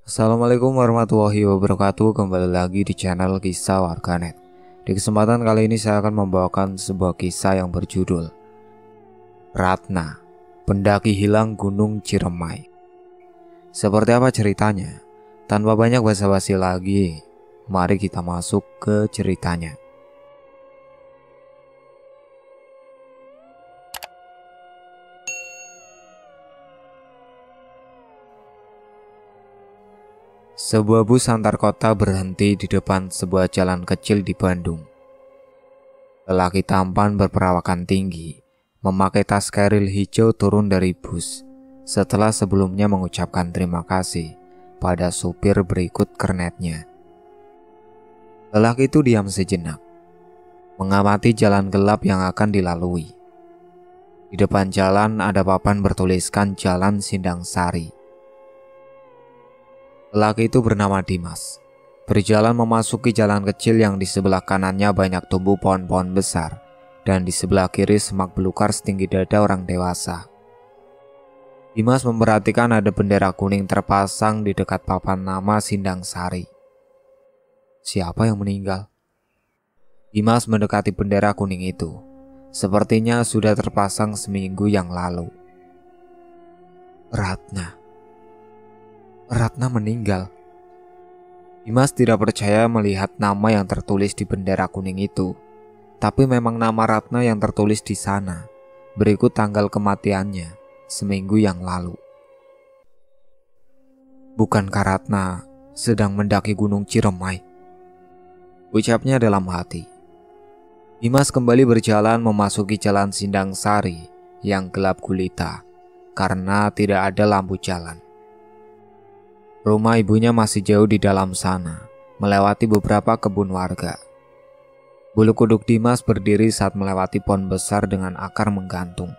Assalamualaikum warahmatullahi wabarakatuh. Kembali lagi di channel Kisah Warganet. Di kesempatan kali ini saya akan membawakan sebuah kisah yang berjudul Ratna, Pendaki Hilang Gunung Ciremai. Seperti apa ceritanya? Tanpa banyak basa-basi lagi, mari kita masuk ke ceritanya. Sebuah bus antar kota berhenti di depan sebuah jalan kecil di Bandung. Lelaki tampan berperawakan tinggi, memakai tas keril hijau turun dari bus setelah sebelumnya mengucapkan terima kasih pada supir berikut kernetnya. Lelaki itu diam sejenak, mengamati jalan gelap yang akan dilalui. Di depan jalan ada papan bertuliskan Jalan Sindang Sari. Lelaki itu bernama Dimas, berjalan memasuki jalan kecil yang di sebelah kanannya banyak tumbuh pohon-pohon besar dan di sebelah kiri semak belukar setinggi dada orang dewasa. Dimas memperhatikan ada bendera kuning terpasang di dekat papan nama Sindang Sari. Siapa yang meninggal? Dimas mendekati bendera kuning itu. Sepertinya sudah terpasang seminggu yang lalu. Ratna meninggal. Dimas tidak percaya melihat nama yang tertulis di bendera kuning itu. Tapi memang nama Ratna yang tertulis di sana. Berikut tanggal kematiannya, seminggu yang lalu. Bukankah Ratna sedang mendaki Gunung Ciremai? Ucapnya dalam hati. Dimas kembali berjalan memasuki Jalan Sindang Sari yang gelap gulita karena tidak ada lampu jalan. Rumah ibunya masih jauh di dalam sana, melewati beberapa kebun warga. Bulu kuduk Dimas berdiri saat melewati pohon besar dengan akar menggantung.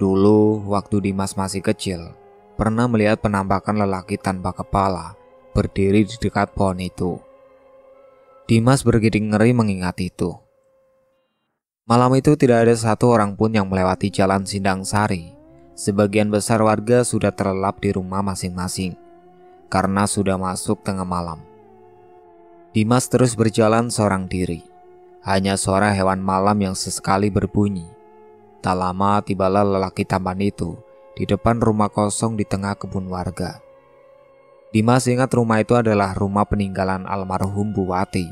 Dulu, waktu Dimas masih kecil, pernah melihat penampakan lelaki tanpa kepala berdiri di dekat pohon itu. Dimas bergidik ngeri mengingat itu. Malam itu tidak ada satu orang pun yang melewati Jalan Sindang Sari. Sebagian besar warga sudah terlelap di rumah masing-masing karena sudah masuk tengah malam. Dimas terus berjalan seorang diri. Hanya suara hewan malam yang sesekali berbunyi. Tak lama tibalah lelaki tampan itu di depan rumah kosong di tengah kebun warga. Dimas ingat rumah itu adalah rumah peninggalan almarhum Bu Wati,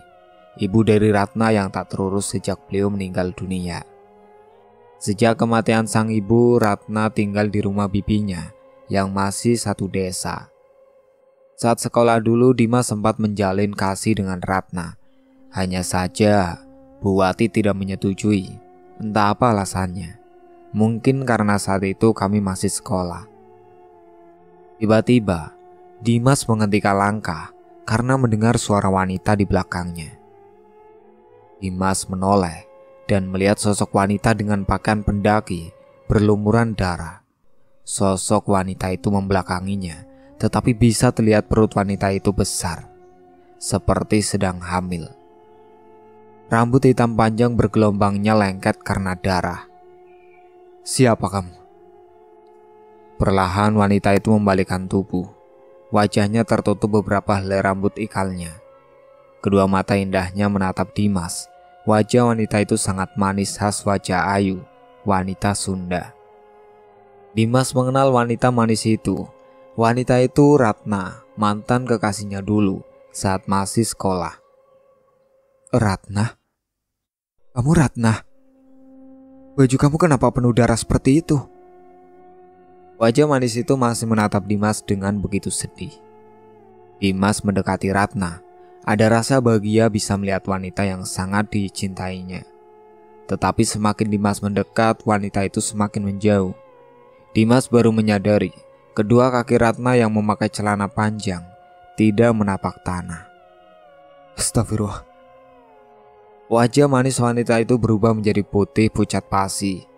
ibu dari Ratna yang tak terurus sejak beliau meninggal dunia. Sejak kematian sang ibu, Ratna tinggal di rumah bibinya yang masih satu desa. Saat sekolah dulu, Dimas sempat menjalin kasih dengan Ratna. Hanya saja, Bu Wati tidak menyetujui. Entah apa alasannya. Mungkin karena saat itu kami masih sekolah. Tiba-tiba, Dimas menghentikan langkah karena mendengar suara wanita di belakangnya. Dimas menoleh dan melihat sosok wanita dengan pakaian pendaki berlumuran darah. Sosok wanita itu membelakanginya, tetapi bisa terlihat perut wanita itu besar, seperti sedang hamil. Rambut hitam panjang bergelombangnya lengket karena darah. Siapa kamu? Perlahan wanita itu membalikkan tubuh. Wajahnya tertutup beberapa helai rambut ikalnya. Kedua mata indahnya menatap Dimas. Wajah wanita itu sangat manis khas wajah Ayu, wanita Sunda. Dimas mengenal wanita manis itu. Wanita itu Ratna, mantan kekasihnya dulu saat masih sekolah. Ratna? Kamu Ratna? Baju kamu kenapa penuh darah seperti itu? Wajah manis itu masih menatap Dimas dengan begitu sedih. Dimas mendekati Ratna. Ada rasa bahagia bisa melihat wanita yang sangat dicintainya. Tetapi semakin Dimas mendekat, wanita itu semakin menjauh. Dimas baru menyadari kedua kaki Ratna yang memakai celana panjang tidak menapak tanah. Astagfirullah. Wajah manis wanita itu berubah menjadi putih pucat pasi.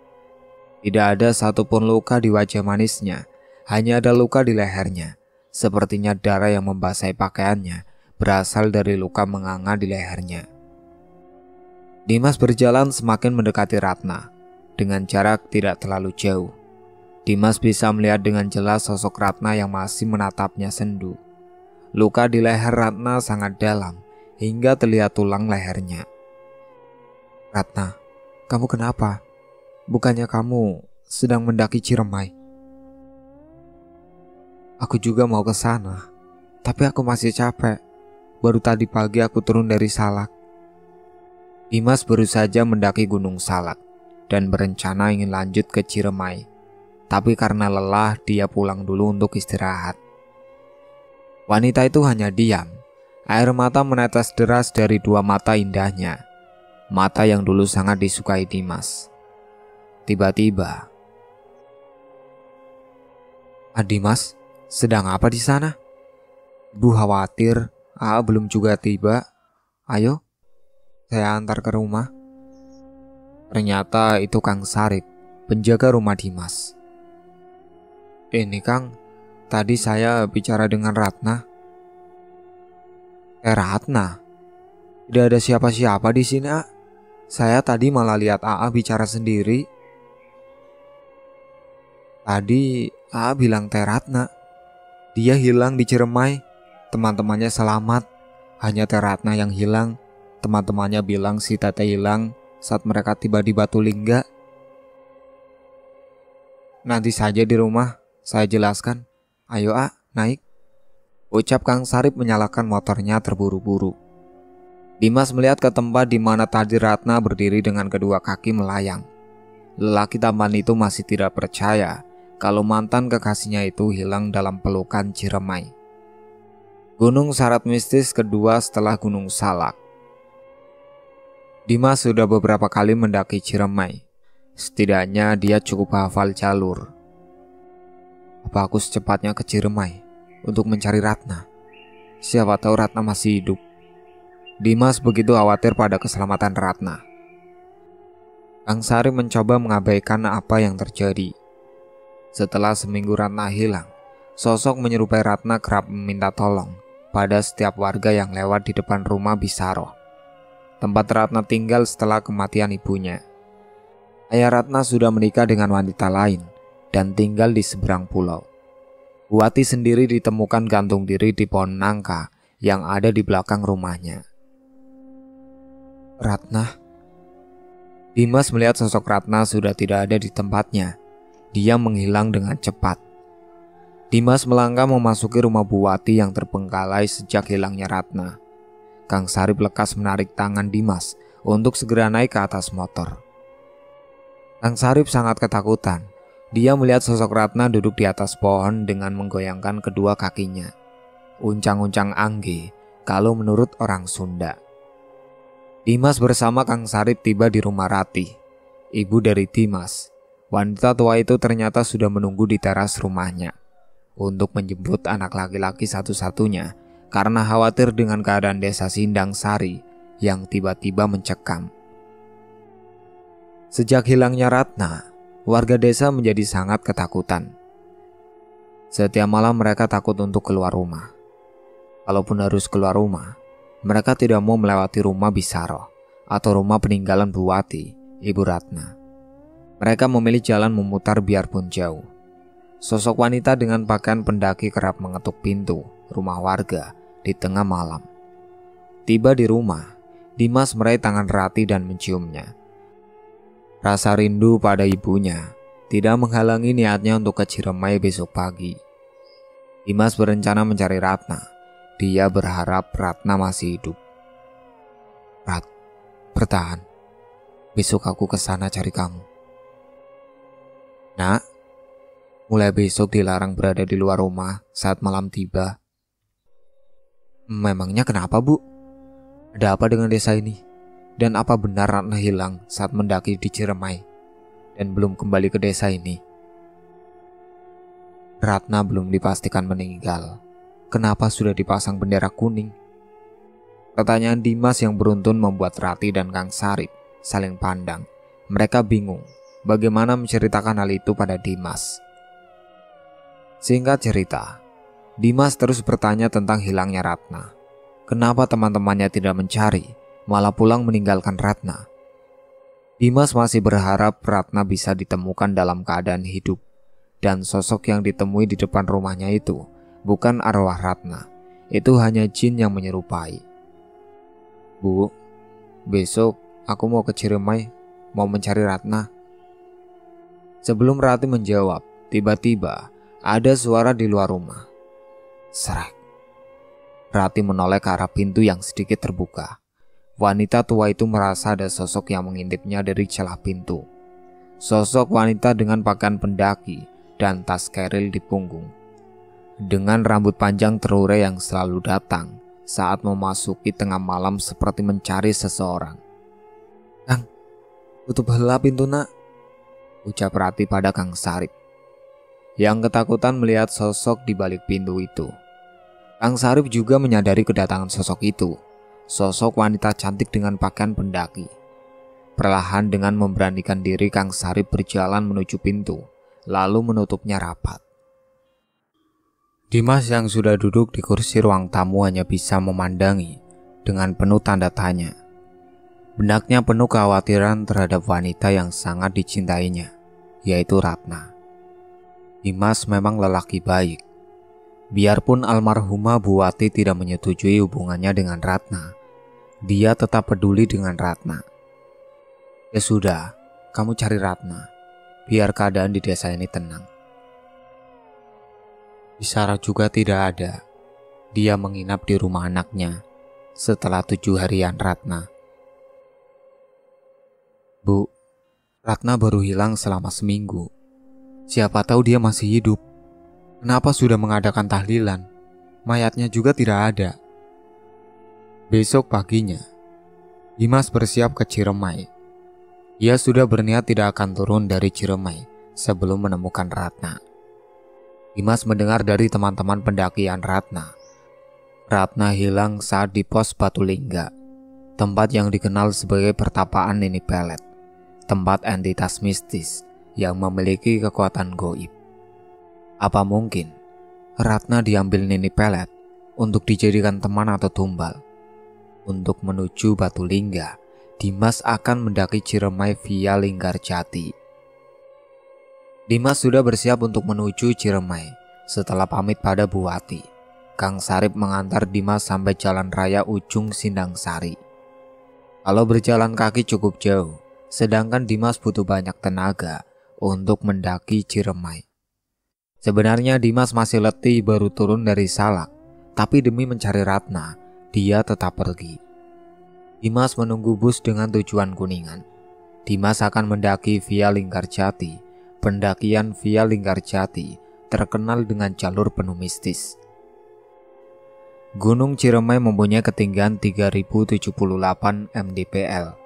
Tidak ada satupun luka di wajah manisnya, hanya ada luka di lehernya. Sepertinya darah yang membasahi pakaiannya berasal dari luka menganga di lehernya. Dimas berjalan semakin mendekati Ratna dengan jarak tidak terlalu jauh. Dimas bisa melihat dengan jelas sosok Ratna yang masih menatapnya sendu. Luka di leher Ratna sangat dalam hingga terlihat tulang lehernya. "Ratna, kamu kenapa? Bukannya kamu sedang mendaki Ciremai?" "Aku juga mau ke sana, tapi aku masih capek. Baru tadi pagi aku turun dari Salak." Dimas baru saja mendaki Gunung Salak dan berencana ingin lanjut ke Ciremai. Tapi karena lelah, dia pulang dulu untuk istirahat. Wanita itu hanya diam. Air mata menetes deras dari dua mata indahnya. Mata yang dulu sangat disukai Dimas. Tiba-tiba, Dimas, sedang apa di sana? Ibu khawatir, belum juga tiba. Ayo, saya antar ke rumah." Ternyata itu Kang Sarip, penjaga rumah Dimas. "Ini Kang, tadi saya bicara dengan Ratna." Ratna? Tidak ada siapa-siapa di sini, A. Saya tadi malah lihat AA bicara sendiri." "Tadi AA bilang Teh Ratna. Dia hilang di Ciremai. Teman-temannya selamat. Hanya Teh Ratna yang hilang. Teman-temannya bilang si Teteh hilang saat mereka tiba di Batu Lingga." "Nanti saja di rumah saya jelaskan. Ayo A, naik," ucap Kang Sarip menyalakan motornya terburu-buru. Dimas melihat ke tempat di mana tadi Ratna berdiri dengan kedua kaki melayang. Lelaki tampan itu masih tidak percaya kalau mantan kekasihnya itu hilang dalam pelukan Ciremai. Gunung syarat mistis kedua setelah Gunung Salak. Dimas sudah beberapa kali mendaki Ciremai. Setidaknya dia cukup hafal jalur. Apa aku secepatnya ke Ciremai untuk mencari Ratna? Siapa tahu Ratna masih hidup. Dimas begitu khawatir pada keselamatan Ratna. Kang Sarip mencoba mengabaikan apa yang terjadi. Setelah seminggu Ratna hilang, sosok menyerupai Ratna kerap meminta tolong pada setiap warga yang lewat di depan rumah Bisaroh, tempat Ratna tinggal setelah kematian ibunya. Ayah Ratna sudah menikah dengan wanita lain dan tinggal di seberang pulau. Buati sendiri ditemukan gantung diri di pohon nangka yang ada di belakang rumahnya. "Ratna?" Dimas melihat sosok Ratna sudah tidak ada di tempatnya. Dia menghilang dengan cepat. Dimas melangkah memasuki rumah Buati yang terbengkalai sejak hilangnya Ratna. Kang Sarip lekas menarik tangan Dimas untuk segera naik ke atas motor. Kang Sarip sangat ketakutan. Dia melihat sosok Ratna duduk di atas pohon dengan menggoyangkan kedua kakinya. Uncang-uncang angge kalau menurut orang Sunda. Dimas bersama Kang Sarip tiba di rumah Ratih, ibu dari Dimas. Wanita tua itu ternyata sudah menunggu di teras rumahnya untuk menjemput anak laki-laki satu-satunya karena khawatir dengan keadaan desa Sindang Sari yang tiba-tiba mencekam. Sejak hilangnya Ratna, warga desa menjadi sangat ketakutan. Setiap malam mereka takut untuk keluar rumah. Kalaupun harus keluar rumah, mereka tidak mau melewati rumah Bisaroh atau rumah peninggalan Buati, ibu Ratna. Mereka memilih jalan memutar biarpun jauh. Sosok wanita dengan pakaian pendaki kerap mengetuk pintu rumah warga di tengah malam. Tiba di rumah, Dimas meraih tangan Ratih dan menciumnya. Rasa rindu pada ibunya tidak menghalangi niatnya untuk ke Ciremai besok pagi. Dimas berencana mencari Ratna. Dia berharap Ratna masih hidup. "Rat, bertahan. Besok aku ke sana cari kamu." "Nak, mulai besok dilarang berada di luar rumah saat malam tiba." "Memangnya kenapa, Bu? Ada apa dengan desa ini? Dan apa benar Ratna hilang saat mendaki di Ciremai dan belum kembali ke desa ini?" "Ratna belum dipastikan meninggal. Kenapa sudah dipasang bendera kuning?" Pertanyaan Dimas yang beruntun membuat Ratih dan Kang Sarip saling pandang. Mereka bingung bagaimana menceritakan hal itu pada Dimas. Singkat cerita, Dimas terus bertanya tentang hilangnya Ratna. Kenapa teman-temannya tidak mencari, malah pulang meninggalkan Ratna? Dimas masih berharap Ratna bisa ditemukan dalam keadaan hidup. Dan sosok yang ditemui di depan rumahnya itu bukan arwah Ratna. itu hanya jin yang menyerupai. "Bu, besok aku mau ke Ciremai, mau mencari Ratna." Sebelum Rati menjawab, tiba-tiba ada suara di luar rumah. Srek. Rati menoleh ke arah pintu yang sedikit terbuka. Wanita tua itu merasa ada sosok yang mengintipnya dari celah pintu. Sosok wanita dengan pakaian pendaki dan tas keril di punggung, dengan rambut panjang terurai yang selalu datang saat memasuki tengah malam seperti mencari seseorang. "Kang, tutup heula pintu nak," ucap Rati pada Kang Sarip, yang ketakutan melihat sosok di balik pintu itu. Kang Sarip juga menyadari kedatangan sosok itu, sosok wanita cantik dengan pakaian pendaki. Perlahan dengan memberanikan diri, Kang Sarip berjalan menuju pintu, lalu menutupnya rapat. Dimas yang sudah duduk di kursi ruang tamu hanya bisa memandangi dengan penuh tanda tanya. Benaknya penuh kekhawatiran terhadap wanita yang sangat dicintainya, yaitu Ratna. Dimas memang lelaki baik. Biarpun almarhumah Bu Wati tidak menyetujui hubungannya dengan Ratna, dia tetap peduli dengan Ratna. "Ya sudah, kamu cari Ratna, biar keadaan di desa ini tenang." Isara juga tidak ada. Dia menginap di rumah anaknya setelah 7 harian Ratna. "Bu, Ratna baru hilang selama seminggu. Siapa tahu dia masih hidup. Kenapa sudah mengadakan tahlilan? Mayatnya juga tidak ada." Besok paginya, Dimas bersiap ke Ciremai. Ia sudah berniat tidak akan turun dari Ciremai sebelum menemukan Ratna. Dimas mendengar dari teman-teman pendakian Ratna hilang saat di pos Batulingga, tempat yang dikenal sebagai pertapaan Nini Pelet, tempat entitas mistis yang memiliki kekuatan goib. Apa mungkin Ratna diambil Nini Pelet untuk dijadikan teman atau tumbal? Untuk menuju Batulingga, Dimas akan mendaki Ciremai via Linggarjati. Dimas sudah bersiap untuk menuju Ciremai. Setelah pamit pada Bu Wati, Kang Sarip mengantar Dimas sampai jalan raya ujung Sindang Sari. Kalau berjalan kaki cukup jauh, sedangkan Dimas butuh banyak tenaga untuk mendaki Ciremai. Sebenarnya Dimas masih letih baru turun dari Salak, tapi demi mencari Ratna, dia tetap pergi. Dimas menunggu bus dengan tujuan Kuningan. Dimas akan mendaki via Linggarjati. Pendakian via Linggarjati terkenal dengan jalur penuh mistis. Gunung Ciremai mempunyai ketinggian 3078 mdpl.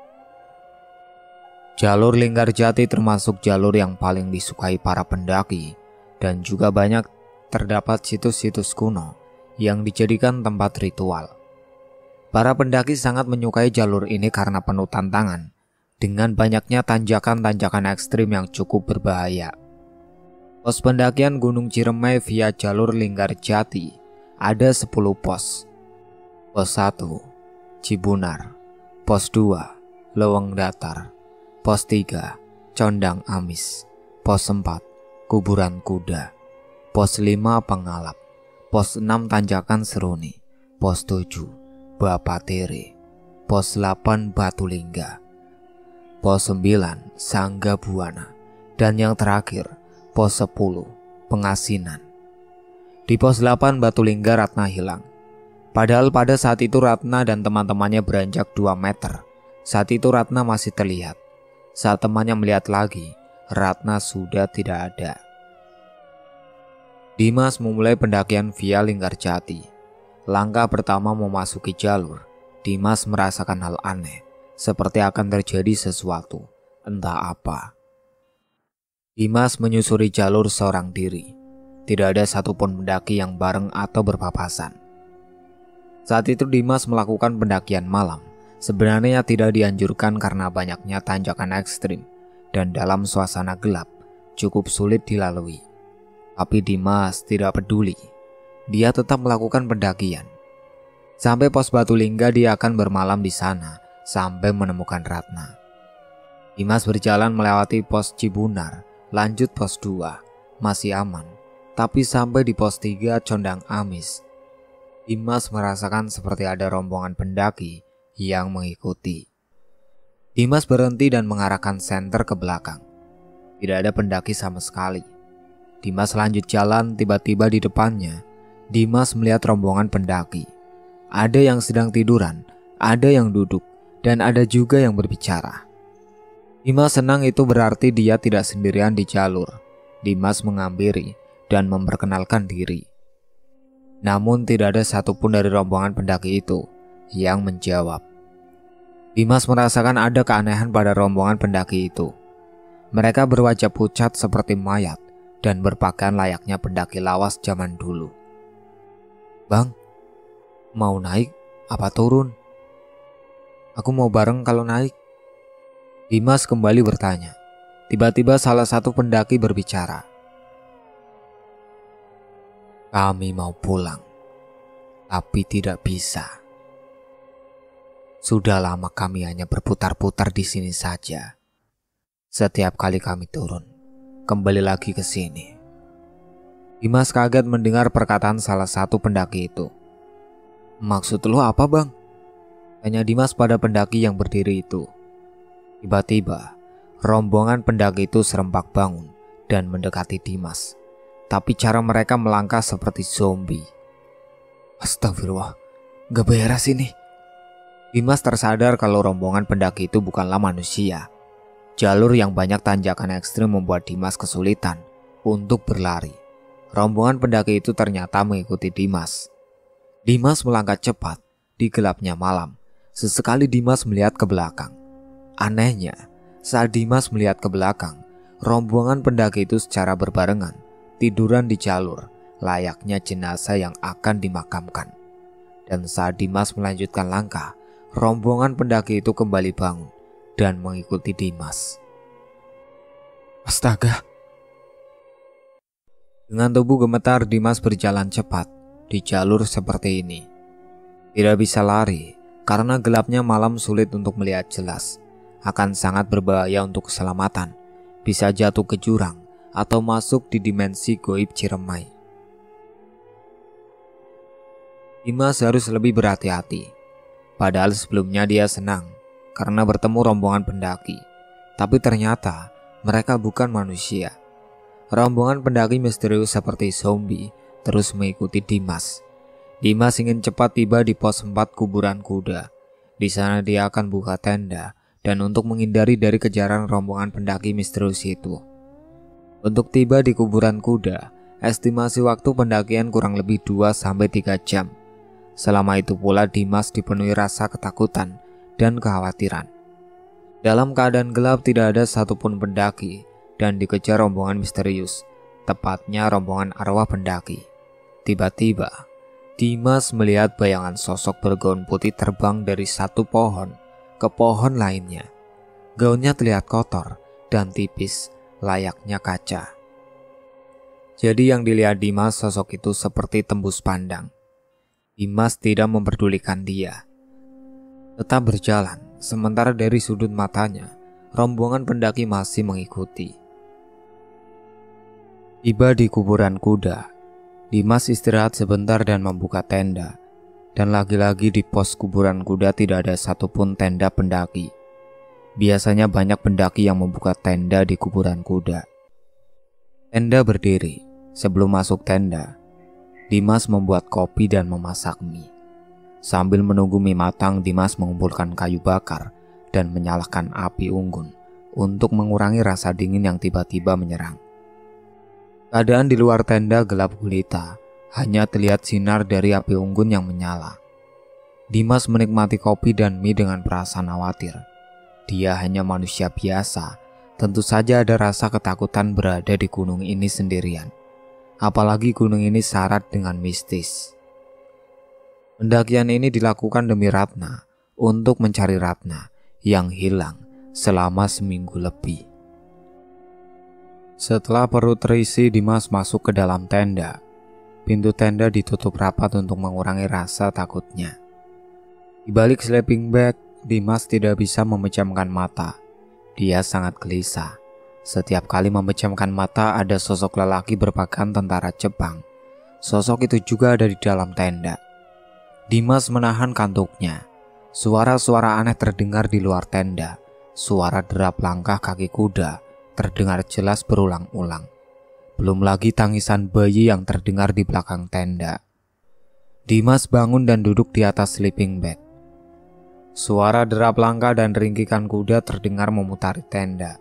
Jalur Linggarjati termasuk jalur yang paling disukai para pendaki, dan juga banyak terdapat situs-situs kuno yang dijadikan tempat ritual. Para pendaki sangat menyukai jalur ini karena penuh tantangan, dengan banyaknya tanjakan-tanjakan ekstrim yang cukup berbahaya. Pos pendakian Gunung Ciremai via jalur Linggarjati ada 10 pos. Pos 1, Cibunar. Pos 2, Leweng Datar. Pos 3, Condang Amis. Pos 4, Kuburan Kuda. Pos 5, Pengalap. Pos 6, Tanjakan Seruni. Pos 7, Bapatere. Pos 8, Batulingga. Pos 9, Sangga Buana. Dan yang terakhir, Pos 10, Pengasinan. Di pos 8 Batulingga Ratna hilang. Padahal pada saat itu Ratna dan teman-temannya beranjak 2 meter. Saat itu Ratna masih terlihat. Saat temannya melihat lagi, Ratna sudah tidak ada. Dimas memulai pendakian via Linggarjati. Langkah pertama memasuki jalur, Dimas merasakan hal aneh. Seperti akan terjadi sesuatu, entah apa. Dimas menyusuri jalur seorang diri. Tidak ada satupun pendaki yang bareng atau berpapasan. Saat itu Dimas melakukan pendakian malam. Sebenarnya tidak dianjurkan karena banyaknya tanjakan ekstrim dan dalam suasana gelap cukup sulit dilalui. Tapi Dimas tidak peduli. Dia tetap melakukan pendakian. Sampai pos Batulingga dia akan bermalam di sana sampai menemukan Ratna. Dimas berjalan melewati pos Cibunar, lanjut pos 2, masih aman. Tapi sampai di pos 3 Condang Amis, Dimas merasakan seperti ada rombongan pendaki yang mengikuti. Dimas berhenti dan mengarahkan senter ke belakang. Tidak ada pendaki sama sekali. Dimas lanjut jalan, tiba-tiba di depannya Dimas melihat rombongan pendaki. Ada yang sedang tiduran, ada yang duduk, dan ada juga yang berbicara. Dimas senang, itu berarti dia tidak sendirian di jalur. Dimas menghampiri dan memperkenalkan diri. Namun tidak ada satupun dari rombongan pendaki itu yang menjawab. Dimas merasakan ada keanehan pada rombongan pendaki itu. Mereka berwajah pucat seperti mayat dan berpakaian layaknya pendaki lawas zaman dulu. "Bang, mau naik apa turun? Aku mau bareng kalau naik." Dimas kembali bertanya. Tiba-tiba salah satu pendaki berbicara. "Kami mau pulang, tapi tidak bisa. Sudah lama kami hanya berputar-putar di sini saja. Setiap kali kami turun, kembali lagi ke sini." Dimas kaget mendengar perkataan salah satu pendaki itu. "Maksud lo apa, Bang?" tanya Dimas pada pendaki yang berdiri itu. Tiba-tiba, rombongan pendaki itu serempak bangun dan mendekati Dimas. Tapi cara mereka melangkah seperti zombie. "Astagfirullah, gak beres ini." Dimas tersadar kalau rombongan pendaki itu bukanlah manusia. Jalur yang banyak tanjakan ekstrim membuat Dimas kesulitan untuk berlari. Rombongan pendaki itu ternyata mengikuti Dimas. Dimas melangkah cepat di gelapnya malam. Sesekali Dimas melihat ke belakang. Anehnya, saat Dimas melihat ke belakang, rombongan pendaki itu secara berbarengan tiduran di jalur layaknya jenazah yang akan dimakamkan. Dan saat Dimas melanjutkan langkah, rombongan pendaki itu kembali bangun dan mengikuti Dimas. Astaga! Dengan tubuh gemetar, Dimas berjalan cepat di jalur seperti ini. Tidak bisa lari karena gelapnya malam, sulit untuk melihat jelas. Akan sangat berbahaya untuk keselamatan. Bisa jatuh ke jurang atau masuk di dimensi goib Ciremai. Dimas harus lebih berhati-hati. Padahal sebelumnya dia senang karena bertemu rombongan pendaki. Tapi ternyata mereka bukan manusia. Rombongan pendaki misterius seperti zombie terus mengikuti Dimas. Dimas ingin cepat tiba di pos 4 kuburan kuda. Di sana dia akan buka tenda dan untuk menghindari dari kejaran rombongan pendaki misterius itu. Untuk tiba di kuburan kuda, estimasi waktu pendakian kurang lebih 2-3 jam. Selama itu pula Dimas dipenuhi rasa ketakutan dan kekhawatiran. Dalam keadaan gelap, tidak ada satupun pendaki dan dikejar rombongan misterius, tepatnya rombongan arwah pendaki. Tiba-tiba, Dimas melihat bayangan sosok bergaun putih terbang dari satu pohon ke pohon lainnya. Gaunnya terlihat kotor dan tipis, layaknya kaca. Jadi yang dilihat Dimas, sosok itu seperti tembus pandang. Dimas tidak memperdulikan dia. Tetap berjalan, sementara dari sudut matanya, rombongan pendaki masih mengikuti. Tiba di kuburan kuda, Dimas istirahat sebentar dan membuka tenda. Dan lagi-lagi di pos kuburan kuda tidak ada satupun tenda pendaki. Biasanya banyak pendaki yang membuka tenda di kuburan kuda. Tenda berdiri. Sebelum masuk tenda, Dimas membuat kopi dan memasak mie. Sambil menunggu mie matang, Dimas mengumpulkan kayu bakar dan menyalakan api unggun untuk mengurangi rasa dingin yang tiba-tiba menyerang. Keadaan di luar tenda gelap gulita, hanya terlihat sinar dari api unggun yang menyala. Dimas menikmati kopi dan mie dengan perasaan khawatir. Dia hanya manusia biasa, tentu saja ada rasa ketakutan berada di gunung ini sendirian. Apalagi gunung ini syarat dengan mistis. Pendakian ini dilakukan demi Ratna, untuk mencari Ratna yang hilang selama seminggu lebih. Setelah perut terisi, Dimas masuk ke dalam tenda. Pintu tenda ditutup rapat untuk mengurangi rasa takutnya. Di balik sleeping bag, Dimas tidak bisa memejamkan mata. Dia sangat gelisah. Setiap kali memejamkan mata, ada sosok lelaki berpakaian tentara Jepang. Sosok itu juga ada di dalam tenda. Dimas menahan kantuknya. Suara-suara aneh terdengar di luar tenda. Suara derap langkah kaki kuda terdengar jelas berulang-ulang. Belum lagi tangisan bayi yang terdengar di belakang tenda. Dimas bangun dan duduk di atas sleeping bag. Suara derap langkah dan ringkikan kuda terdengar memutari tenda.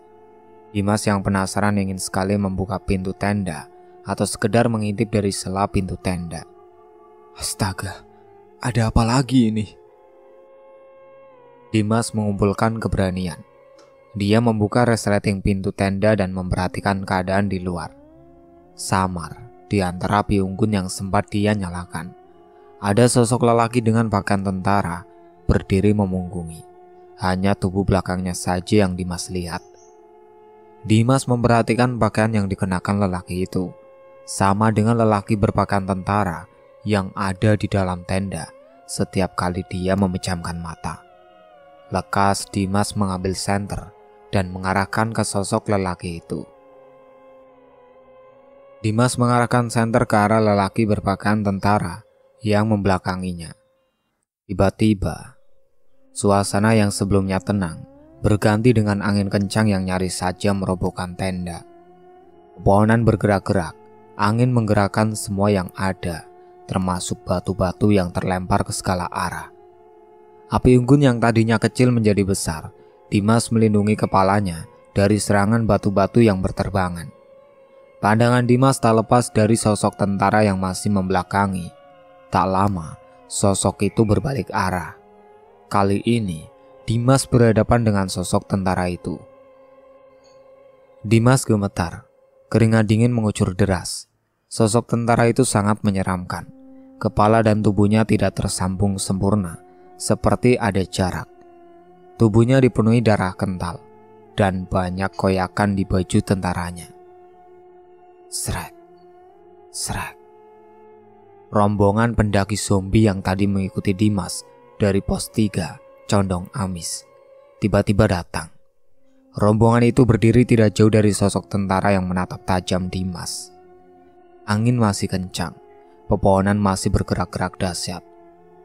Dimas yang penasaran ingin sekali membuka pintu tenda atau sekedar mengintip dari sela pintu tenda. Astaga, ada apa lagi ini? Dimas mengumpulkan keberanian. Dia membuka resleting pintu tenda dan memperhatikan keadaan di luar. Samar di antara api unggun yang sempat dia nyalakan. Ada sosok lelaki dengan pakaian tentara berdiri memunggungi. Hanya tubuh belakangnya saja yang Dimas lihat. Dimas memperhatikan pakaian yang dikenakan lelaki itu. Sama dengan lelaki berpakaian tentara yang ada di dalam tenda setiap kali dia memejamkan mata. Lekas Dimas mengambil senter dan mengarahkan ke sosok lelaki itu. Dimas mengarahkan senter ke arah lelaki berpakaian tentara yang membelakanginya. Tiba-tiba, suasana yang sebelumnya tenang berganti dengan angin kencang yang nyaris saja merobohkan tenda. Pepohonan bergerak-gerak, angin menggerakkan semua yang ada, termasuk batu-batu yang terlempar ke segala arah. Api unggun yang tadinya kecil menjadi besar. Dimas melindungi kepalanya dari serangan batu-batu yang berterbangan. Pandangan Dimas tak lepas dari sosok tentara yang masih membelakangi. Tak lama, sosok itu berbalik arah. Kali ini, Dimas berhadapan dengan sosok tentara itu. Dimas gemetar, keringat dingin mengucur deras. Sosok tentara itu sangat menyeramkan. Kepala dan tubuhnya tidak tersambung sempurna, seperti ada jarak. Tubuhnya dipenuhi darah kental, dan banyak koyakan di baju tentaranya. Srek, srek. Rombongan pendaki zombie yang tadi mengikuti Dimas dari pos 3 Condong Amis tiba-tiba datang. Rombongan itu berdiri tidak jauh dari sosok tentara yang menatap tajam Dimas. Angin masih kencang, pepohonan masih bergerak-gerak dahsyat,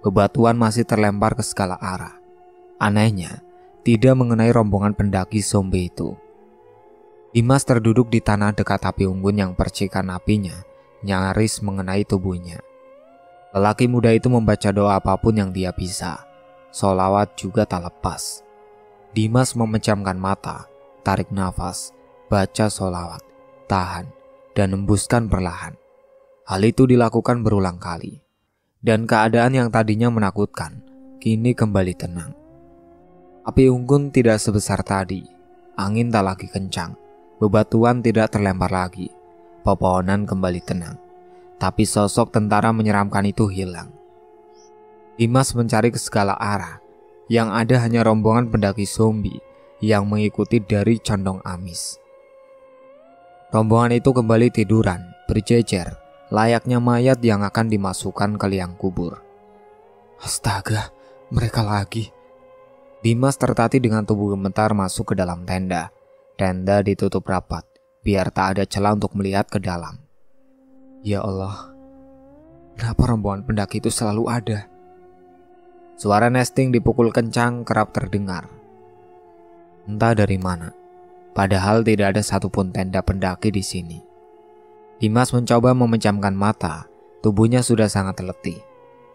bebatuan masih terlempar ke segala arah. Anehnya, tidak mengenai rombongan pendaki zombie itu. Dimas terduduk di tanah dekat api unggun yang percikan apinya nyaris mengenai tubuhnya. Lelaki muda itu membaca doa apapun yang dia bisa. Sholawat juga tak lepas. Dimas memejamkan mata, tarik nafas, baca sholawat, tahan, dan embuskan perlahan. Hal itu dilakukan berulang kali. Dan keadaan yang tadinya menakutkan, kini kembali tenang. Api unggun tidak sebesar tadi. Angin tak lagi kencang. Bebatuan tidak terlempar lagi. Pepohonan kembali tenang. Tapi sosok tentara menyeramkan itu hilang. Dimas mencari ke segala arah. Yang ada hanya rombongan pendaki zombie yang mengikuti dari Condong Amis. Rombongan itu kembali tiduran, berjejer, layaknya mayat yang akan dimasukkan ke liang kubur. Astaga, mereka lagi. Dimas tertatih dengan tubuh gemetar masuk ke dalam tenda. Tenda ditutup rapat, biar tak ada celah untuk melihat ke dalam. Ya Allah, kenapa rombongan pendaki itu selalu ada? Suara nesting dipukul kencang kerap terdengar. Entah dari mana, padahal tidak ada satupun tenda pendaki di sini. Dimas mencoba memejamkan mata, tubuhnya sudah sangat letih.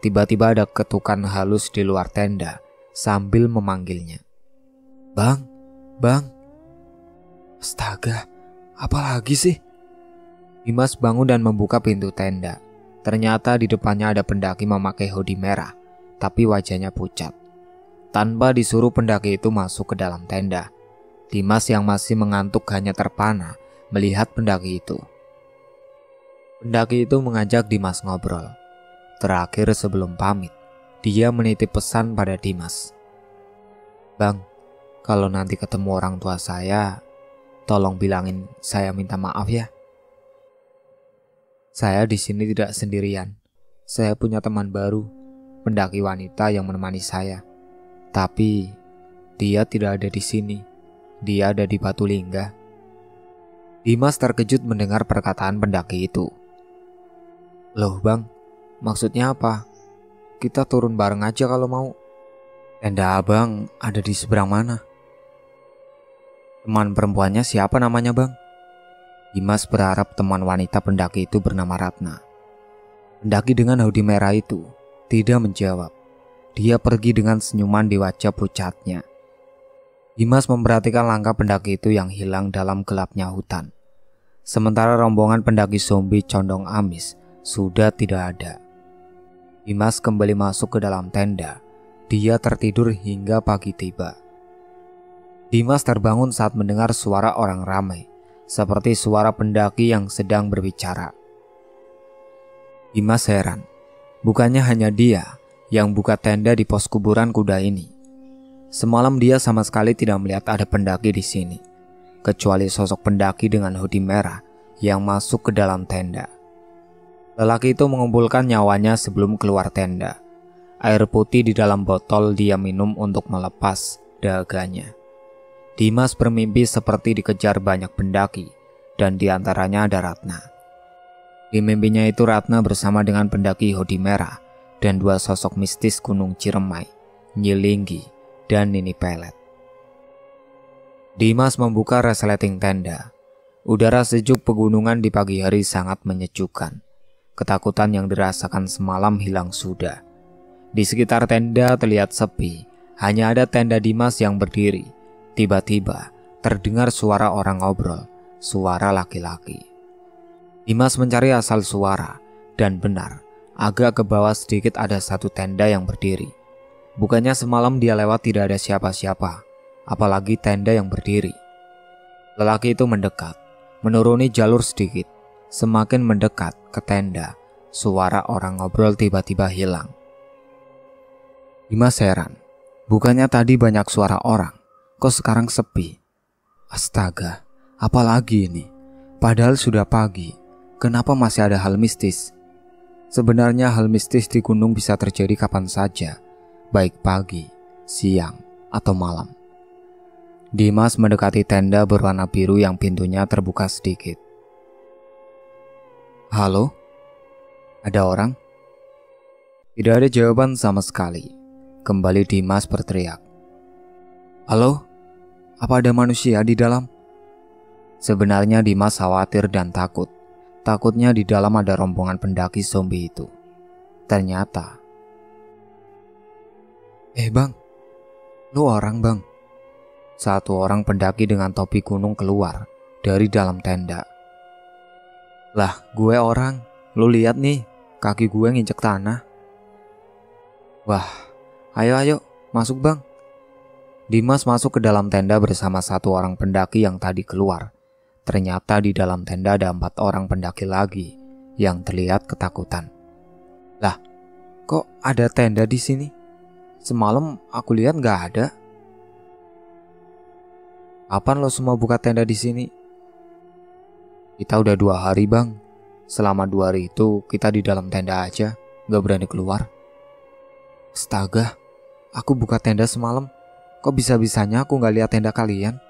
Tiba-tiba ada ketukan halus di luar tenda sambil memanggilnya. Bang, bang. Astaga, apa lagi sih? Dimas bangun dan membuka pintu tenda. Ternyata di depannya ada pendaki memakai hoodie merah, tapi wajahnya pucat. Tanpa disuruh pendaki itu masuk ke dalam tenda. Dimas yang masih mengantuk hanya terpana melihat pendaki itu. Pendaki itu mengajak Dimas ngobrol. Terakhir sebelum pamit, dia menitip pesan pada Dimas. Bang, kalau nanti ketemu orang tua saya, tolong bilangin saya minta maaf ya. Saya di sini tidak sendirian. Saya punya teman baru, pendaki wanita yang menemani saya. Tapi dia tidak ada di sini. Dia ada di Batu Lingga. Dimas terkejut mendengar perkataan pendaki itu. Loh bang, maksudnya apa? kita turun bareng aja kalau mau. Tenda abang ada di seberang mana? Teman perempuannya siapa namanya bang? Dimas berharap teman wanita pendaki itu bernama Ratna. Pendaki dengan hoodie merah itu tidak menjawab. Dia pergi dengan senyuman di wajah pucatnya. Dimas memperhatikan langkah pendaki itu yang hilang dalam gelapnya hutan. Sementara rombongan pendaki zombie condong amis sudah tidak ada. Dimas kembali masuk ke dalam tenda. Dia tertidur hingga pagi tiba. Dimas terbangun saat mendengar suara orang ramai, seperti suara pendaki yang sedang berbicara. Dimas heran, bukannya hanya dia yang buka tenda di pos kuburan kuda ini. Semalam dia sama sekali tidak melihat ada pendaki di sini, kecuali sosok pendaki dengan hoodie merah yang masuk ke dalam tenda. Lelaki itu mengumpulkan nyawanya sebelum keluar tenda. Air putih di dalam botol dia minum untuk melepas daganya. Dimas bermimpi seperti dikejar banyak pendaki, dan di antaranya ada Ratna. Di mimpinya itu Ratna bersama dengan pendaki hoodie merah dan dua sosok mistis Gunung Ciremai, Nyi Linggi, dan Nini Pelet. Dimas membuka resleting tenda. Udara sejuk pegunungan di pagi hari sangat menyejukkan. Ketakutan yang dirasakan semalam hilang sudah. Di sekitar tenda terlihat sepi, hanya ada tenda Dimas yang berdiri. Tiba-tiba terdengar suara orang ngobrol, suara laki-laki. Dimas mencari asal suara, dan benar, agak ke bawah sedikit ada satu tenda yang berdiri. Bukannya semalam dia lewat tidak ada siapa-siapa, apalagi tenda yang berdiri. Lelaki itu mendekat, menuruni jalur sedikit. Semakin mendekat ke tenda, suara orang ngobrol tiba-tiba hilang. Dimas heran, bukannya tadi banyak suara orang, kok sekarang sepi? Astaga, apalagi ini? Padahal sudah pagi, kenapa masih ada hal mistis? Sebenarnya hal mistis di gunung bisa terjadi kapan saja, baik pagi, siang, atau malam. Dimas mendekati tenda berwarna biru yang pintunya terbuka sedikit. Halo? Ada orang? Tidak ada jawaban sama sekali. Kembali Dimas berteriak. Halo? Apa ada manusia di dalam? Sebenarnya Dimas khawatir dan takut. Takutnya di dalam ada rombongan pendaki zombie itu. Ternyata. Bang, lu orang bang? Satu orang pendaki dengan topi gunung keluar dari dalam tenda. Lah, gue orang. Lu lihat nih, kaki gue nginjek tanah. Wah, ayo, masuk bang. Dimas masuk ke dalam tenda bersama satu orang pendaki yang tadi keluar. Ternyata di dalam tenda ada 4 orang pendaki lagi yang terlihat ketakutan. Lah, kok ada tenda di sini? Semalam aku lihat nggak ada. Kapan lo semua buka tenda di sini? Kita udah 2 hari bang. Selama 2 hari itu kita di dalam tenda aja, gak berani keluar. Astaga, aku buka tenda semalam. Kok bisa-bisanya aku gak lihat tenda kalian?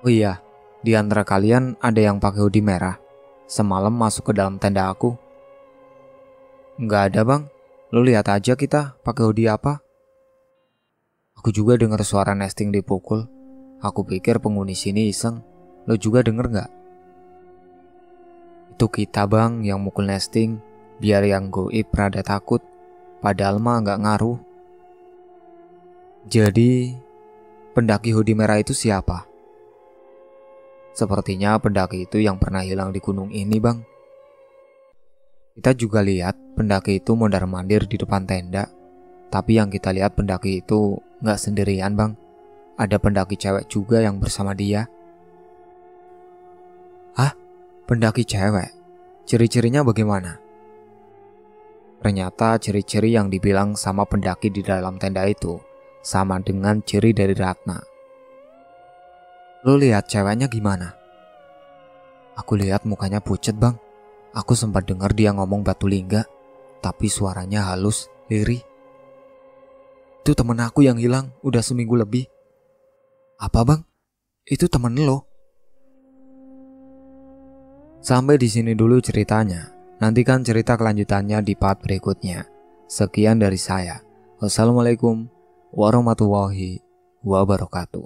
Oh iya, di antara kalian ada yang pakai hoodie merah. Semalam masuk ke dalam tenda aku. Gak ada bang, lo lihat aja kita pakai hoodie apa. Aku juga dengar suara nesting dipukul. Aku pikir penghuni sini iseng. Lo juga denger gak? Itu kita bang yang mukul nesting, biar yang goib rada takut. Padahal mah gak ngaruh. Jadi, pendaki hoodie merah itu siapa? Sepertinya pendaki itu yang pernah hilang di gunung ini bang. Kita juga lihat pendaki itu mondar-mandir di depan tenda. Tapi yang kita lihat pendaki itu gak sendirian bang. Ada pendaki cewek juga yang bersama dia. Hah? Pendaki cewek? Ciri-cirinya bagaimana? Ternyata ciri-ciri yang dibilang sama pendaki di dalam tenda itu sama dengan ciri dari Ratna. Lu lihat ceweknya gimana? Aku lihat mukanya pucet bang. Aku sempat dengar dia ngomong batu lingga, tapi suaranya halus, lirih. Itu temen aku yang hilang udah seminggu lebih. Apa bang? Itu temen lo? Sampai di sini dulu ceritanya. Nantikan cerita kelanjutannya di part berikutnya. Sekian dari saya. Wassalamualaikum warahmatullahi wabarakatuh.